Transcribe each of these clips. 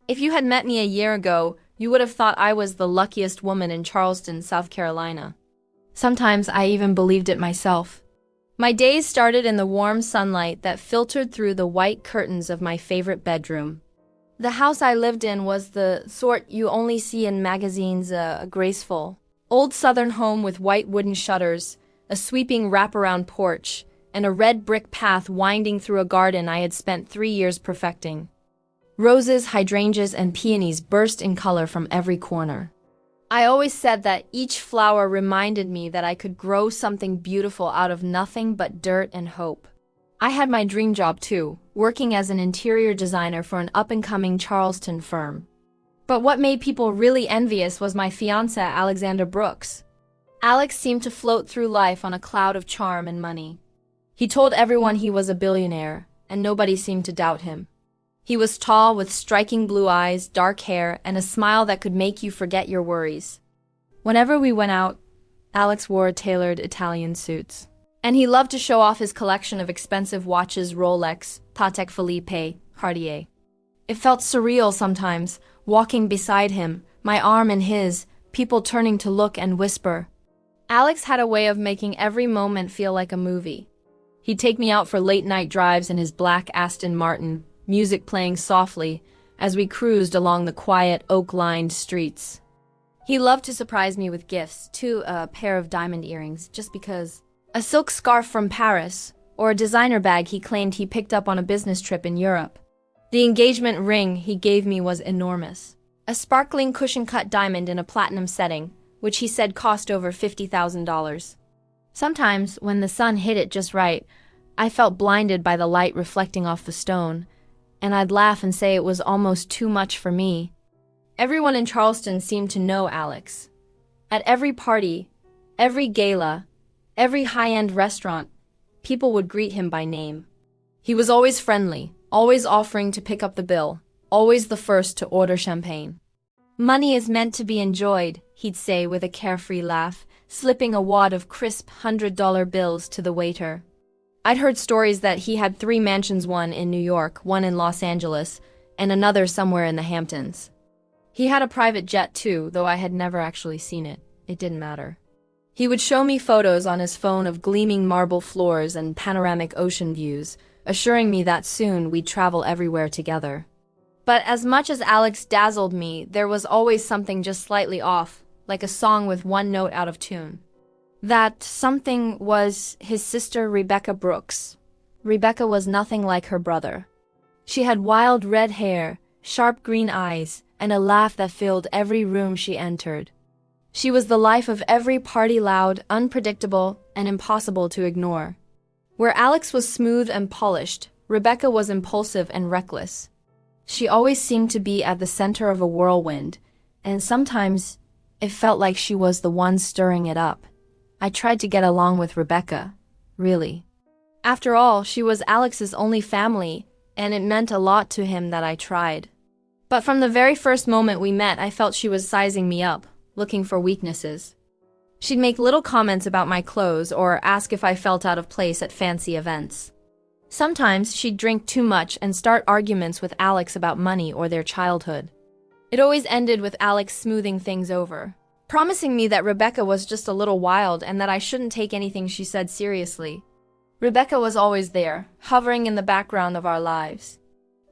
If you had met me a year ago, you would have thought I was the luckiest woman in Charleston, South Carolina. Sometimes I even believed it myself. My days started in the warm sunlight that filtered through the white curtains of my favorite bedroom. The house I lived in was the sort you only see in magazines, a graceful, old southern home with white wooden shutters, a sweeping wraparound porch, and a red brick path winding through a garden I had spent 3 years perfecting. Roses, hydrangeas, and peonies burst in color from every corner. I always said that each flower reminded me that I could grow something beautiful out of nothing but dirt and hope. I had my dream job too, working as an interior designer for an up-and-coming Charleston firm. But what made people really envious was my fiancé, Alexander Brooks. Alex seemed to float through life on a cloud of charm and money. He told everyone he was a billionaire, and nobody seemed to doubt him. He was tall, with striking blue eyes, dark hair, and a smile that could make you forget your worries. Whenever we went out, Alex wore tailored Italian suits. And he loved to show off his collection of expensive watches: Rolex, Patek Philippe, Cartier. It felt surreal sometimes, walking beside him, my arm in his, people turning to look and whisper. Alex had a way of making every moment feel like a movie. He'd take me out for late-night drives in his black Aston Martin, music playing softly as we cruised along the quiet, oak-lined streets. He loved to surprise me with gifts, too, a pair of diamond earrings, just because, a silk scarf from Paris, or a designer bag he claimed he picked up on a business trip in Europe. The engagement ring he gave me was enormous. A sparkling cushion-cut diamond in a platinum setting, which he said cost over $50,000. Sometimes, when the sun hit it just right, I felt blinded by the light reflecting off the stone, and I'd laugh and say it was almost too much for me. Everyone in Charleston seemed to know Alex. At every party, every gala, every high-end restaurant, people would greet him by name. He was always friendly, always offering to pick up the bill, always the first to order champagne. "Money is meant to be enjoyed," he'd say with a carefree laugh, slipping a wad of crisp $100 bills to the waiter. I'd heard stories that he had 3 mansions, one in New York, one in Los Angeles, and another somewhere in the Hamptons. He had a private jet too, though I had never actually seen it. It didn't matter. He would show me photos on his phone of gleaming marble floors and panoramic ocean views, assuring me that soon we'd travel everywhere together. But as much as Alex dazzled me, there was always something just slightly off, like a song with one note out of tune. That something was his sister Rebecca Brooks. Rebecca was nothing like her brother. She had wild red hair, sharp green eyes, and a laugh that filled every room she entered. She was the life of every party, loud, unpredictable, and impossible to ignore. Where Alex was smooth and polished, Rebecca was impulsive and reckless. She always seemed to be at the center of a whirlwind, and sometimes it felt like she was the one stirring it up. I tried to get along with Rebecca, really. After all, she was Alex's only family, and it meant a lot to him that I tried. But from the very first moment we met, I felt she was sizing me up, looking for weaknesses. She'd make little comments about my clothes or ask if I felt out of place at fancy events. Sometimes she'd drink too much and start arguments with Alex about money or their childhood. It always ended with Alex smoothing things over, promising me that Rebecca was just a little wild and that I shouldn't take anything she said seriously. Rebecca was always there, hovering in the background of our lives.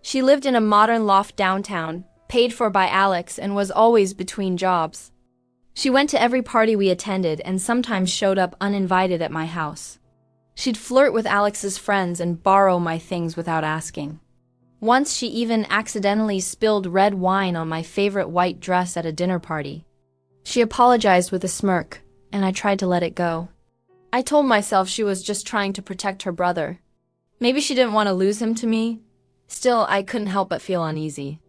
She lived in a modern loft downtown, paid for by Alex, and was always between jobs. She went to every party we attended and sometimes showed up uninvited at my house. She'd flirt with Alex's friends and borrow my things without asking. Once she even accidentally spilled red wine on my favorite white dress at a dinner party. She apologized with a smirk, and I tried to let it go. I told myself she was just trying to protect her brother. Maybe she didn't want to lose him to me. Still, I couldn't help but feel uneasy.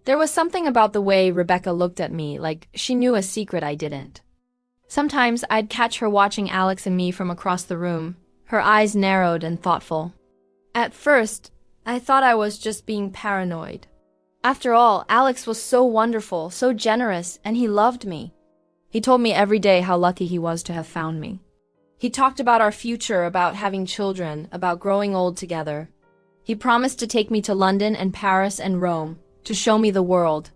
There was something about the way Rebecca looked at me, like she knew a secret I didn't. Sometimes I'd catch her watching Alex and me from across the room, her eyes narrowed and thoughtful. At first, I thought I was just being paranoid. After all, Alex was so wonderful, so generous, and he loved me. He told me every day how lucky he was to have found me. He talked about our future, about having children, about growing old together. He promised to take me to London and Paris and Rome, to show me the world.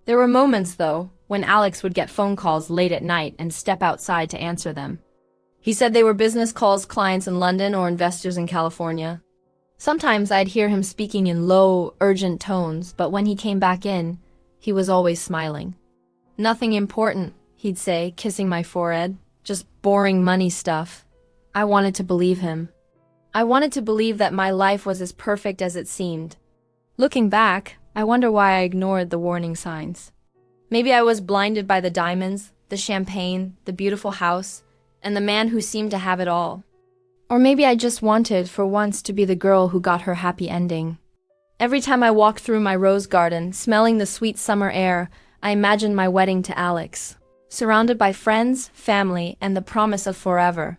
There were moments, though, when Alex would get phone calls late at night and step outside to answer them. He said they were business calls, clients in London or investors in California. Sometimes I'd hear him speaking in low, urgent tones, but when he came back in, he was always smiling. "Nothing important," he'd say, kissing my forehead. "Just boring money stuff." I wanted to believe him. I wanted to believe that my life was as perfect as it seemed. Looking back, I wonder why I ignored the warning signs. Maybe I was blinded by the diamonds, the champagne, the beautiful house, and the man who seemed to have it all. Or maybe I just wanted, for once, to be the girl who got her happy ending. Every time I walked through my rose garden, smelling the sweet summer air, I imagined my wedding to Alex, surrounded by friends, family, and the promise of forever.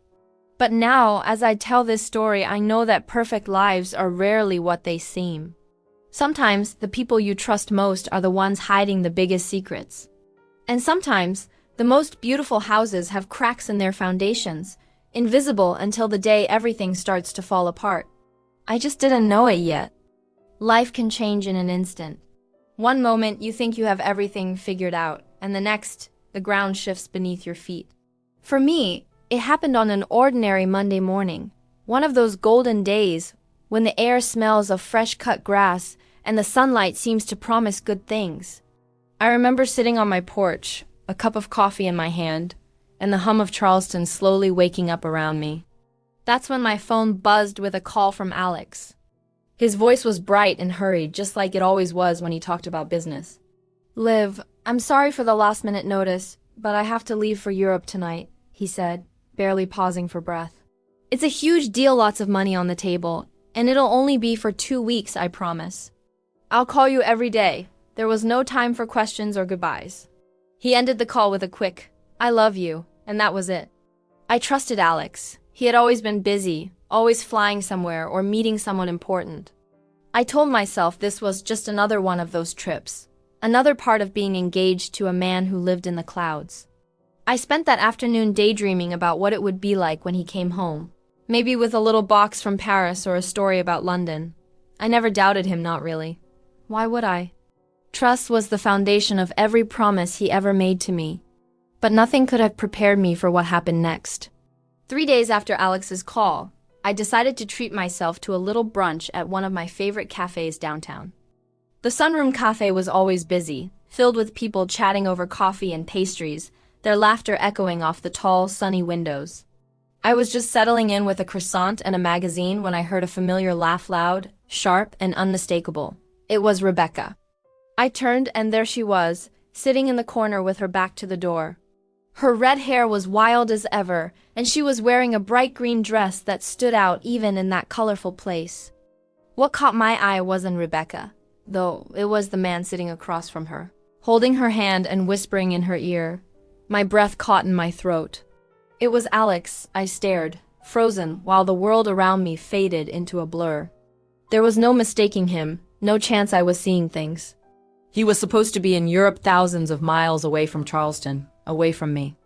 But now, as I tell this story, I know that perfect lives are rarely what they seem. Sometimes, the people you trust most are the ones hiding the biggest secrets. And sometimes, the most beautiful houses have cracks in their foundations, invisible until the day everything starts to fall apart. I just didn't know it yet. Life can change in an instant. One moment, you think you have everything figured out, and the next, the ground shifts beneath your feet. For me, it happened on an ordinary Monday morning, one of those golden days when the air smells of fresh-cut grass and the sunlight seems to promise good things. I remember sitting on my porch, a cup of coffee in my hand, and the hum of Charleston slowly waking up around me. That's when my phone buzzed with a call from Alex. His voice was bright and hurried, just like it always was when he talked about business. "Liv, I'm sorry for the last-minute notice, but I have to leave for Europe tonight," he said, barely pausing for breath. "It's a huge deal, lots of money on the table, and it'll only be for 2 weeks, I promise. I'll call you every day." There was no time for questions or goodbyes. He ended the call with a quick, "I love you," and that was it. I trusted Alex. He had always been busy, always flying somewhere or meeting someone important. I told myself this was just another one of those trips, another part of being engaged to a man who lived in the clouds. I spent that afternoon daydreaming about what it would be like when he came home, maybe with a little box from Paris or a story about London. I never doubted him, not really. Why would I? Trust was the foundation of every promise he ever made to me. But nothing could have prepared me for what happened next. 3 days after Alex's call, I decided to treat myself to a little brunch at one of my favorite cafes downtown. The Sunroom Cafe was always busy, filled with people chatting over coffee and pastries, their laughter echoing off the tall, sunny windows. I was just settling in with a croissant and a magazine when I heard a familiar laugh, loud, sharp, and unmistakable. It was Rebecca. I turned, and there she was, sitting in the corner with her back to the door. Her red hair was wild as ever, and she was wearing a bright green dress that stood out even in that colorful place. What caught my eye wasn't Rebecca, though it was the man sitting across from her, holding her hand and whispering in her ear. My breath caught in my throat. It was Alex. I stared, frozen, while the world around me faded into a blur. There was no mistaking him, no chance I was seeing things. He was supposed to be in Europe, thousands of miles away from Charleston, away from me.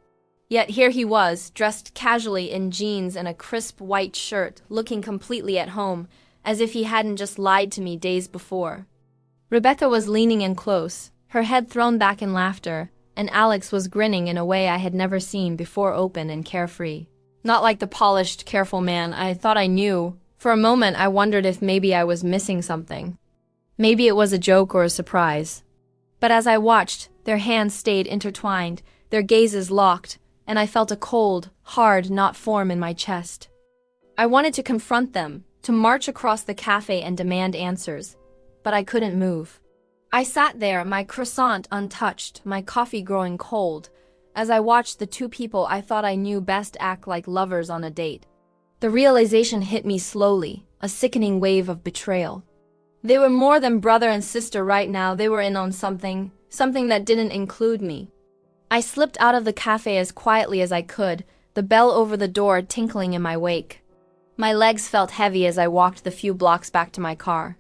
Yet here he was, dressed casually in jeans and a crisp white shirt, looking completely at home, as if he hadn't just lied to me days before. Rebecca was leaning in close, her head thrown back in laughter, and Alex was grinning in a way I had never seen before, open and carefree. Not like the polished, careful man I thought I knew. For a moment I wondered if maybe I was missing something. Maybe it was a joke or a surprise. But as I watched, their hands stayed intertwined, their gazes locked, and I felt a cold, hard knot form in my chest. I wanted to confront them, to march across the cafe and demand answers, but I couldn't move. I sat there, my croissant untouched, my coffee growing cold, as I watched the two people I thought I knew best act like lovers on a date. The realization hit me slowly, a sickening wave of betrayal. They were more than brother and sister right now. They were in on something that didn't include me. I slipped out of the cafe as quietly as I could, the bell over the door tinkling in my wake. My legs felt heavy as I walked the few blocks back to my car.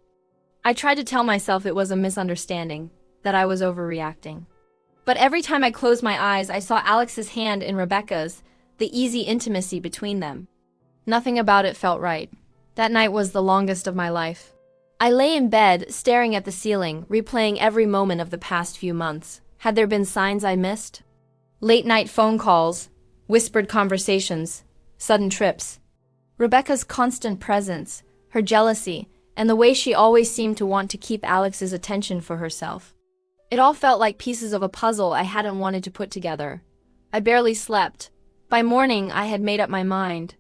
I tried to tell myself it was a misunderstanding, that I was overreacting. But every time I closed my eyes, I saw Alex's hand in Rebecca's, the easy intimacy between them. Nothing about it felt right. That night was the longest of my life. I lay in bed, staring at the ceiling, replaying every moment of the past few months. Had there been signs I missed? Late-night phone calls, whispered conversations, sudden trips. Rebecca's constant presence, her jealousy, and the way she always seemed to want to keep Alex's attention for herself. It all felt like pieces of a puzzle I hadn't wanted to put together. I barely slept. By morning, I had made up my mind.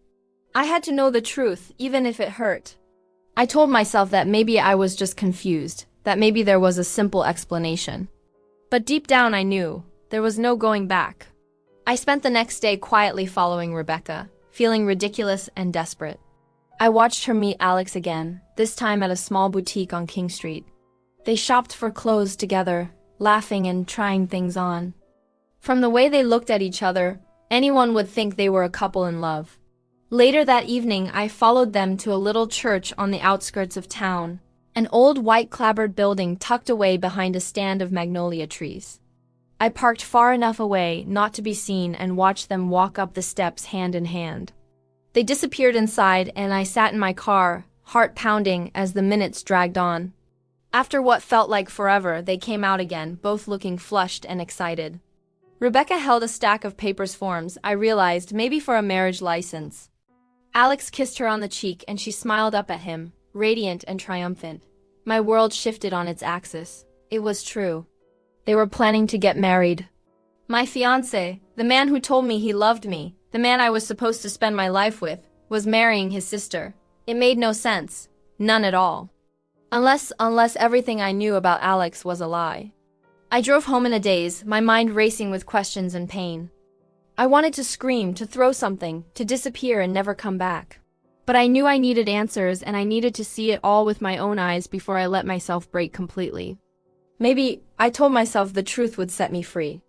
I had to know the truth, even if it hurt. I told myself that maybe I was just confused, that maybe there was a simple explanation. But deep down I knew, there was no going back. I spent the next day quietly following Rebecca, feeling ridiculous and desperate. I watched her meet Alex again, this time at a small boutique on King Street. They shopped for clothes together, laughing and trying things on. From the way they looked at each other, anyone would think they were a couple in love. Later that evening, I followed them to a little church on the outskirts of town, an old white-clapboard building tucked away behind a stand of magnolia trees. I parked far enough away not to be seen and watched them walk up the steps hand in hand. They disappeared inside, and I sat in my car, heart pounding as the minutes dragged on. After what felt like forever, they came out again, both looking flushed and excited. Rebecca held a stack of papers forms, I realized, maybe for a marriage license. Alex kissed her on the cheek and she smiled up at him, radiant and triumphant. My world shifted on its axis. It was true. They were planning to get married. My fiancé, the man who told me he loved me, the man I was supposed to spend my life with, was marrying his sister. It made no sense. None at all. Unless everything I knew about Alex was a lie. I drove home in a daze, my mind racing with questions and pain. I wanted to scream, to throw something, to disappear and never come back. But I knew I needed answers, and I needed to see it all with my own eyes before I let myself break completely. Maybe, I told myself, the truth would set me free.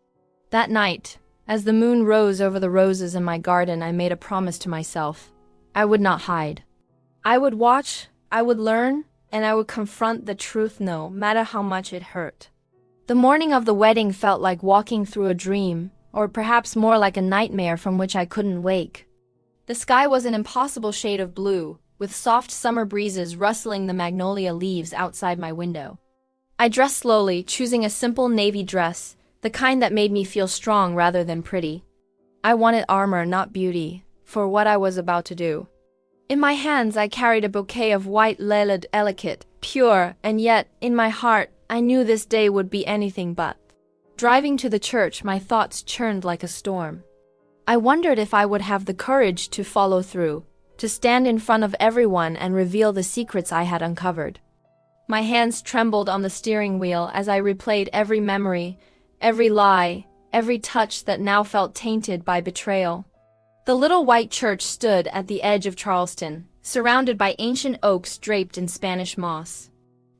That night, as the moon rose over the roses in my garden, I made a promise to myself. I would not hide. I would watch, I would learn, and I would confront the truth no matter how much it hurt. The morning of the wedding felt like walking through a dream, or perhaps more like a nightmare from which I couldn't wake. The sky was an impossible shade of blue, with soft summer breezes rustling the magnolia leaves outside my window. I dressed slowly, choosing a simple navy dress, the kind that made me feel strong rather than pretty. I wanted armor, not beauty, for what I was about to do. In my hands I carried a bouquet of white lilid, delicate, pure, and yet, in my heart, I knew this day would be anything but. Driving to the church, my thoughts churned like a storm. I wondered if I would have the courage to follow through, to stand in front of everyone and reveal the secrets I had uncovered. My hands trembled on the steering wheel as I replayed every memory, every lie, every touch that now felt tainted by betrayal. The little white church stood at the edge of Charleston, surrounded by ancient oaks draped in Spanish moss.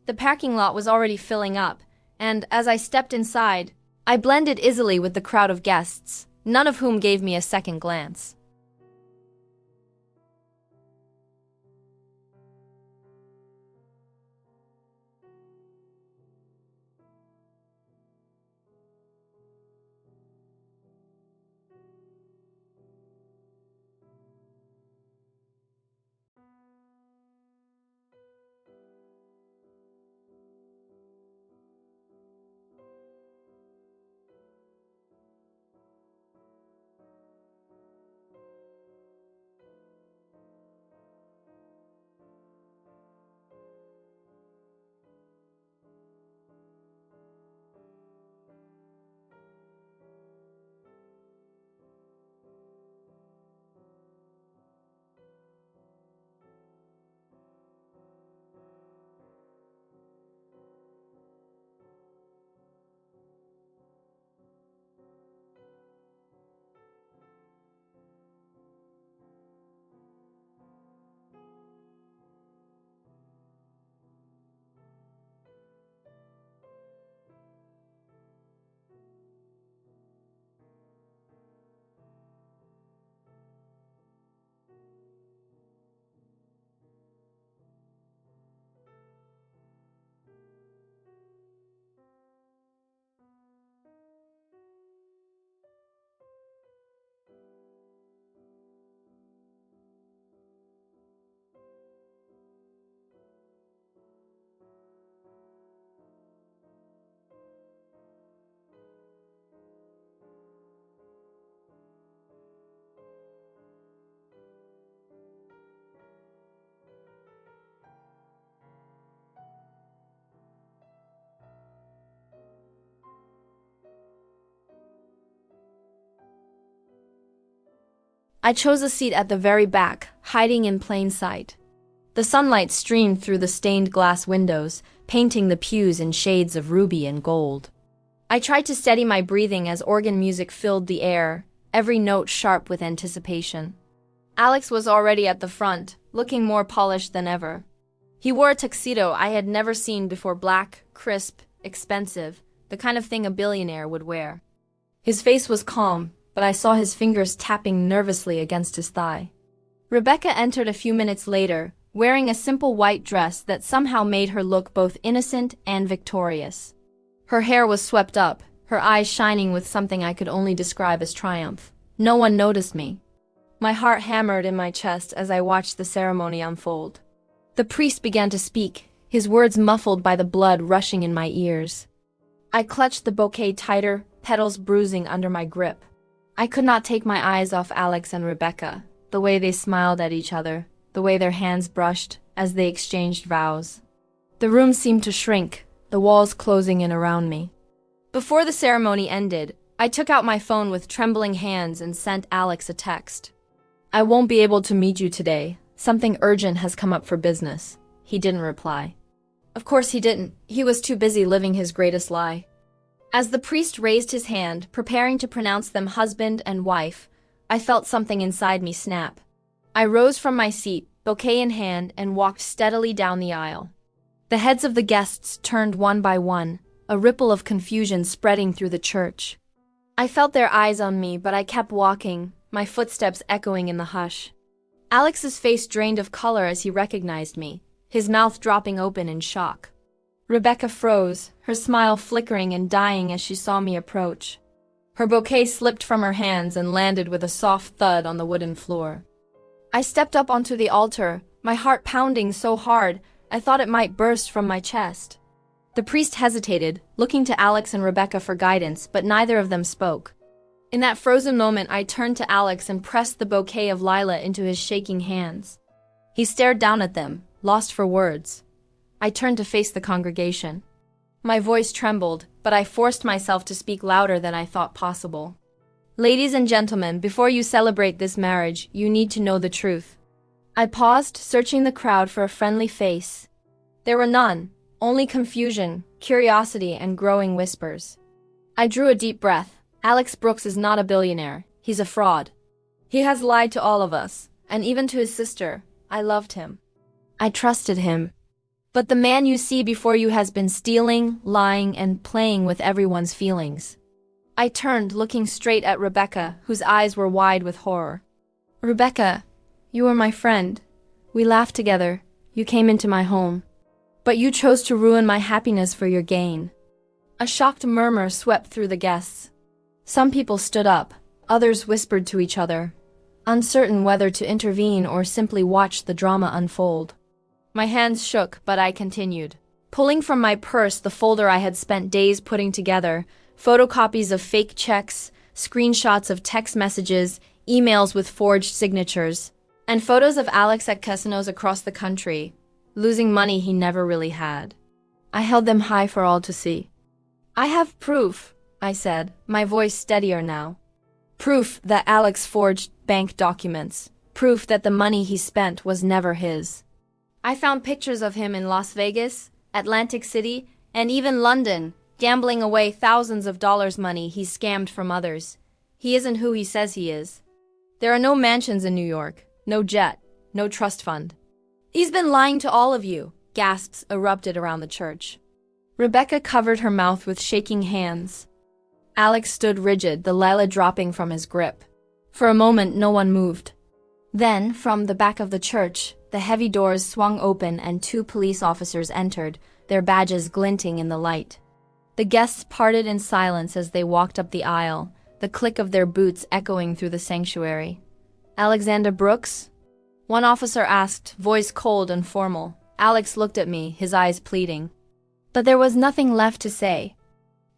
The parking lot was already filling up, and as I stepped inside, I blended easily with the crowd of guests, none of whom gave me a second glance. I chose a seat at the very back, hiding in plain sight. The sunlight streamed through the stained glass windows, painting the pews in shades of ruby and gold. I tried to steady my breathing as organ music filled the air, every note sharp with anticipation. Alex was already at the front, looking more polished than ever. He wore a tuxedo I had never seen before, black, crisp, expensive, the kind of thing a billionaire would wear. His face was calm, but I saw his fingers tapping nervously against his thigh. Rebecca entered a few minutes later, wearing a simple white dress that somehow made her look both innocent and victorious. Her hair was swept up, her eyes shining with something I could only describe as triumph. No one noticed me. My heart hammered in my chest as I watched the ceremony unfold. The priest began to speak, his words muffled by the blood rushing in my ears. I clutched the bouquet tighter, petals bruising under my grip. I could not take my eyes off Alex and Rebecca, the way they smiled at each other, the way their hands brushed as they exchanged vows. The room seemed to shrink, the walls closing in around me. Before the ceremony ended, I took out my phone with trembling hands and sent Alex a text. "I won't be able to meet you today. Something urgent has come up for business." He didn't reply. Of course he didn't. He was too busy living his greatest lie. As the priest raised his hand, preparing to pronounce them husband and wife, I felt something inside me snap. I rose from my seat, bouquet in hand, and walked steadily down the aisle. The heads of the guests turned one by one, a ripple of confusion spreading through the church. I felt their eyes on me, but I kept walking, my footsteps echoing in the hush. Alex's face drained of color as he recognized me, his mouth dropping open in shock. Rebecca froze, her smile flickering and dying as she saw me approach. Her bouquet slipped from her hands and landed with a soft thud on the wooden floor. I stepped up onto the altar, my heart pounding so hard I thought it might burst from my chest. The priest hesitated, looking to Alex and Rebecca for guidance, but neither of them spoke. In that frozen moment, I turned to Alex and pressed the bouquet of lilac into his shaking hands. He stared down at them, lost for words. I turned to face the congregation. My voice trembled, but I forced myself to speak louder than I thought possible. "Ladies and gentlemen, before you celebrate this marriage, you need to know the truth." I paused, searching the crowd for a friendly face. There were none, only confusion, curiosity, and growing whispers. I drew a deep breath. Alex Brooks is not a billionaire. He's a fraud. He has lied to all of us, and even to his sister. I loved him. I trusted him. But the man you see before you has been stealing, lying, and playing with everyone's feelings. I turned, looking straight at Rebecca, whose eyes were wide with horror. "Rebecca, you were my friend. We laughed together. You came into my home. But you chose to ruin my happiness for your gain." A shocked murmur swept through the guests. Some people stood up, others whispered to each other, uncertain whether to intervene or simply watch the drama unfold. My hands shook, but I continued. Pulling from my purse the folder I had spent days putting together, photocopies of fake checks, screenshots of text messages, emails with forged signatures, and photos of Alex at casinos across the country, losing money he never really had. I held them high for all to see. "I have proof," I said, my voice steadier now. "Proof that Alex forged bank documents. Proof that the money he spent was never his. I found pictures of him in Las Vegas, Atlantic City, and even London, gambling away thousands of dollars money he scammed from others. He isn't who he says he is. There are no mansions in New York, no jet, no trust fund. He's been lying to all of you." Gasps erupted around the church. Rebecca covered her mouth with shaking hands. Alex stood rigid, the lilac dropping from his grip. For a moment, no one moved. Then, from the back of the church, the heavy doors swung open and 2 police officers entered, their badges glinting in the light. The guests parted in silence as they walked up the aisle, the click of their boots echoing through the sanctuary. "Alexander Brooks?" one officer asked, voice cold and formal. Alex looked at me, his eyes pleading. But there was nothing left to say.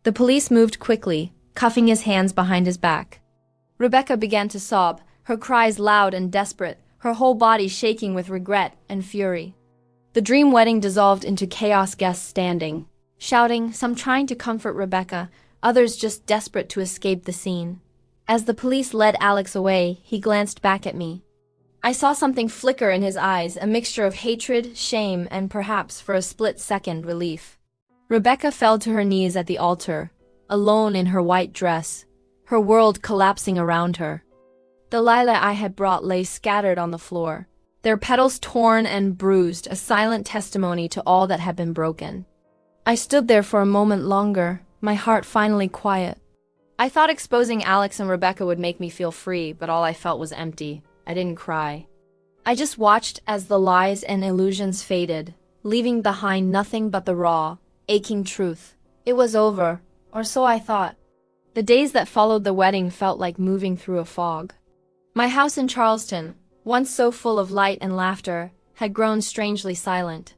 The police moved quickly, cuffing his hands behind his back. Rebecca began to sob, her cries loud and desperate, her whole body shaking with regret and fury. The dream wedding dissolved into chaos, guests standing, shouting, some trying to comfort Rebecca, others just desperate to escape the scene. As the police led Alex away, he glanced back at me. I saw something flicker in his eyes, a mixture of hatred, shame, and perhaps, for a split second, relief. Rebecca fell to her knees at the altar, alone in her white dress, her world collapsing around her. The lilac I had brought lay scattered on the floor, their petals torn and bruised, a silent testimony to all that had been broken. I stood there for a moment longer, my heart finally quiet. I thought exposing Alex and Rebecca would make me feel free, but all I felt was empty. I didn't cry. I just watched as the lies and illusions faded, leaving behind nothing but the raw, aching truth. It was over, or so I thought. The days that followed the wedding felt like moving through a fog. My house in Charleston, once so full of light and laughter, had grown strangely silent.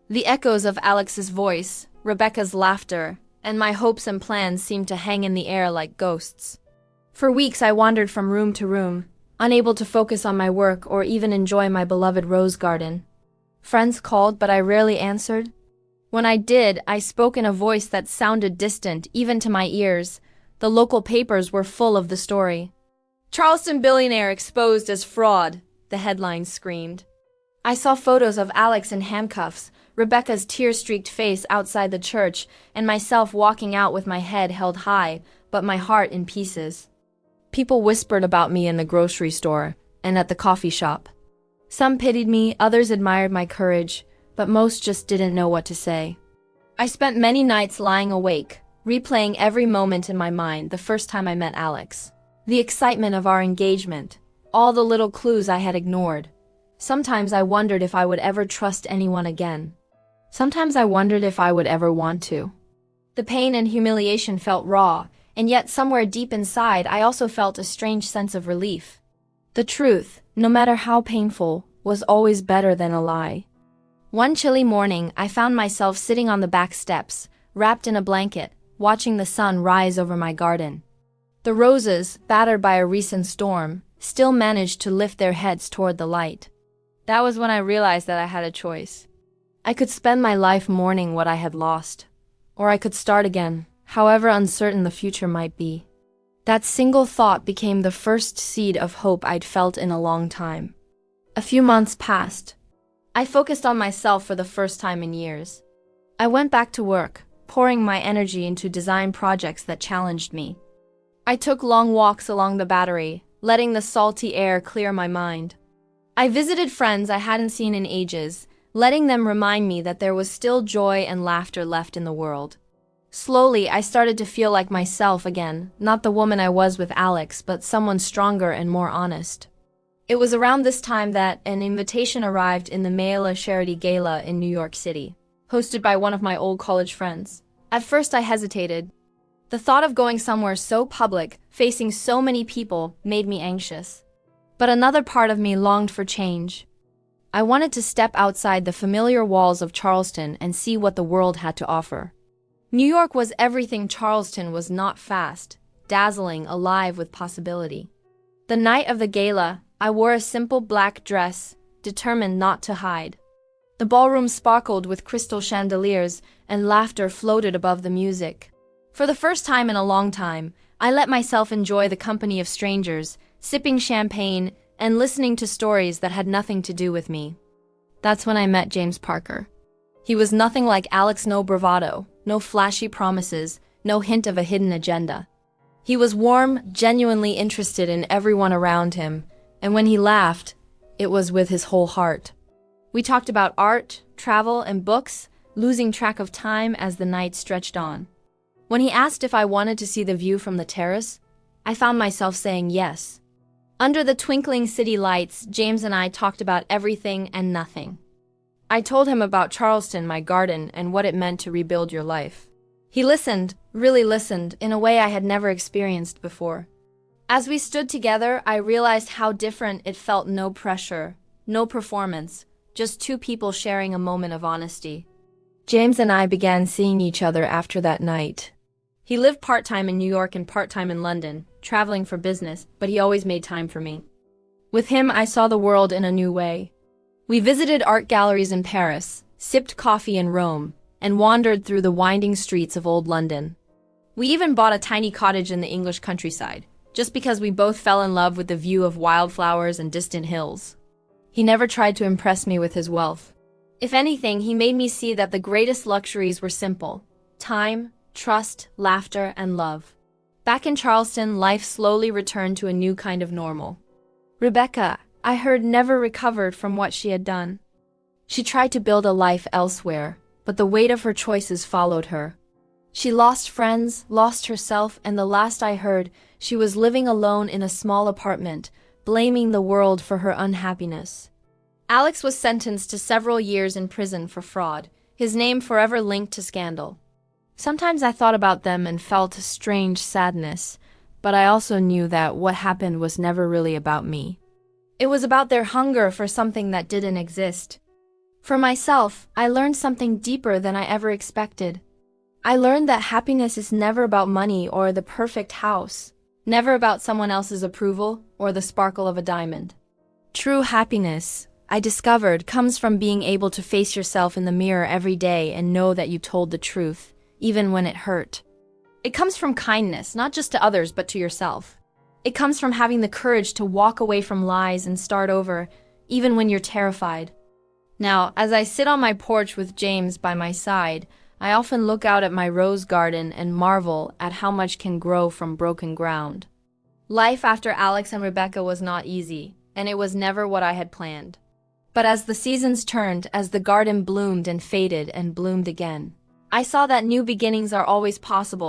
The echoes of Alex's voice, Rebecca's laughter, and my hopes and plans seemed to hang in the air like ghosts. For weeks I wandered from room to room, unable to focus on my work or even enjoy my beloved rose garden. Friends called, but I rarely answered. When I did, I spoke in a voice that sounded distant, even to my ears. The local papers were full of the story. "Charleston billionaire exposed as fraud," the headlines screamed. I saw photos of Alex in handcuffs, Rebecca's tear-streaked face outside the church, and myself walking out with my head held high, but my heart in pieces. People whispered about me in the grocery store and at the coffee shop. Some pitied me, others admired my courage, but most just didn't know what to say. I spent many nights lying awake, replaying every moment in my mind, the first time I met Alex. The excitement of our engagement, all the little clues I had ignored. Sometimes I wondered if I would ever trust anyone again. Sometimes I wondered if I would ever want to. The pain and humiliation felt raw, and yet somewhere deep inside I also felt a strange sense of relief. The truth, no matter how painful, was always better than a lie. One chilly morning, I found myself sitting on the back steps, wrapped in a blanket, watching the sun rise over my garden. The roses, battered by a recent storm, still managed to lift their heads toward the light. That was when I realized that I had a choice. I could spend my life mourning what I had lost, or I could start again, however uncertain the future might be. That single thought became the first seed of hope I'd felt in a long time. A few months passed. I focused on myself for the first time in years. I went back to work, pouring my energy into design projects that challenged me. I took long walks along the Battery, letting the salty air clear my mind. I visited friends I hadn't seen in ages, letting them remind me that there was still joy and laughter left in the world. Slowly, I started to feel like myself again, not the woman I was with Alex, but someone stronger and more honest. It was around this time that an invitation arrived in the mail, a charity gala in New York City, hosted by one of my old college friends. At first I hesitated. The thought of going somewhere so public, facing so many people, made me anxious. But another part of me longed for change. I wanted to step outside the familiar walls of Charleston and see what the world had to offer. New York was everything Charleston was not: fast, dazzling, alive with possibility. The night of the gala, I wore a simple black dress, determined not to hide. The ballroom sparkled with crystal chandeliers, and laughter floated above the music. For the first time in a long time, I let myself enjoy the company of strangers, sipping champagne and listening to stories that had nothing to do with me. That's when I met James Parker. He was nothing like Alex, no bravado, no flashy promises, no hint of a hidden agenda. He was warm, genuinely interested in everyone around him, and when he laughed, it was with his whole heart. We talked about art, travel, and books, losing track of time as the night stretched on. When he asked if I wanted to see the view from the terrace, I found myself saying yes. Under the twinkling city lights, James and I talked about everything and nothing. I told him about Charleston, my garden, and what it meant to rebuild your life. He listened, really listened, in a way I had never experienced before. As we stood together, I realized how different it felt. No pressure, no performance, just two people sharing a moment of honesty. James and I began seeing each other after that night. He lived part-time in New York and part-time in London, traveling for business, but he always made time for me. With him, I saw the world in a new way. We visited art galleries in Paris, sipped coffee in Rome, and wandered through the winding streets of old London. We even bought a tiny cottage in the English countryside, just because we both fell in love with the view of wildflowers and distant hills. He never tried to impress me with his wealth. If anything, he made me see that the greatest luxuries were simple: time, trust, laughter, and love. Back in Charleston, life slowly returned to a new kind of normal. Rebecca, I heard, never recovered from what she had done. She tried to build a life elsewhere, but the weight of her choices followed her. She lost friends, lost herself, and the last I heard, she was living alone in a small apartment, blaming the world for her unhappiness. Alex was sentenced to several years in prison for fraud, his name forever linked to scandal. Sometimes I thought about them and felt a strange sadness, but I also knew that what happened was never really about me. It was about their hunger for something that didn't exist. For myself, I learned something deeper than I ever expected. I learned that happiness is never about money or the perfect house, never about someone else's approval or the sparkle of a diamond. True happiness, I discovered, comes from being able to face yourself in the mirror every day and know that you told the truth, even when it hurt. It comes from kindness, not just to others, but to yourself. It comes from having the courage to walk away from lies and start over, even when you're terrified. Now, as I sit on my porch with James by my side, I often look out at my rose garden and marvel at how much can grow from broken ground. Life after Alex and Rebecca was not easy, and it was never what I had planned. But as the seasons turned, as the garden bloomed and faded and bloomed again, I saw that new beginnings are always possible.